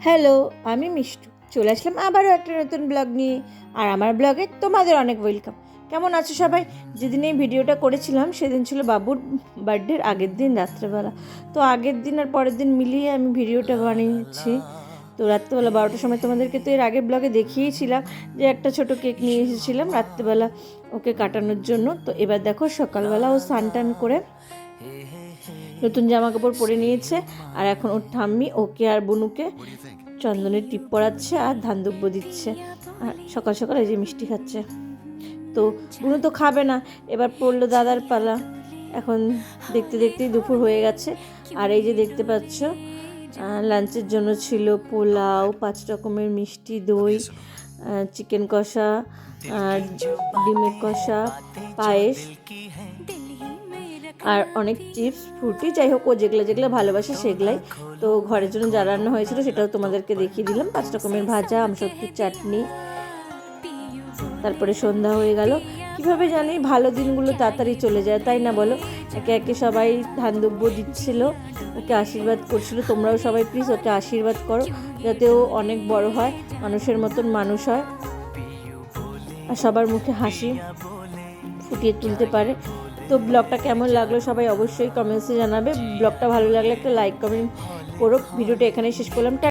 Hello, আমি মিষ্টু চলে আসলাম আবারও একটা নতুন ব্লগ নিয়ে। আর আমার ব্লগে তোমাদের অনেক ওয়েলকাম। কেমন আছো সবাই? যেদিন এই ভিডিওটা করেছিলাম সেদিন ছিল বাবুর বার্থডের আগের দিন রাত্রেবেলা। তো আগের দিন আর পরের দিন মিলিয়ে আমি ভিডিওটা বানিয়েছি। তো রাত্রেবেলা 12টার সময় তোমাদেরকে তো এর আগের ব্লগে দেখিয়েছিলাম যে একটা ছোট কেক নিয়ে এসেছিলাম রাত্রেবেলা ওকে কাটানোর জন্য। তো এবার দেখো সকালবেলা ও স্নান টান করে নতুন জামা কাপড় পরে নিয়েছে। আর এখন ওর ঠাম্মি ওকে আর বুনুকে চন্দনের টিপ পরাচ্ছে আর ধান দুব্য দিচ্ছে। আর সকাল সকাল এই যে মিষ্টি খাচ্ছে। তো বুনু তো খাবে না, এবার পড়লো দাদার পালা। এখন দেখতে দেখতেই দুপুর হয়ে গেছে। আর এই যে দেখতে পাচ্ছ লাঞ্চের জন্য ছিল পোলাও, 5 রকমের মিষ্টি, দই, চিকেন কষা, ডিমের কষা, পায়েস আর অনেক চিপস, ফ্রুটি, যাই হোক ও যেগুলো যেগুলো ভালোবাসে সেগুলাই। তো ঘরের জন্য যা রান্না হয়েছিল সেটাও তোমাদেরকে দেখিয়ে দিলাম। 5 রকমের ভাজা, আমসত্ত্বের চাটনি। তারপরে সন্ধ্যা হয়ে গেল। কীভাবে জানি ভালো দিনগুলো তাড়াতাড়ি চলে যায়, তাই না বলো? একে একে সবাই ধান দুব্য দিচ্ছিল, ওকে আশীর্বাদ করছিল। তোমরাও সবাই প্লিজ ওকে আশীর্বাদ করো যাতে ও অনেক বড় হয়, মানুষের মতন মানুষ হয় আর সবার মুখে হাসি ফুটিয়ে তুলতে পারে। তো ব্লগটা কেমন লাগলো সবাই অবশ্যই কমেন্টসে জানাবে। ব্লগটা ভালো লাগলে একটা লাইক কমেন্ট করো। ভিডিওটা এখানেই শেষ করলাম।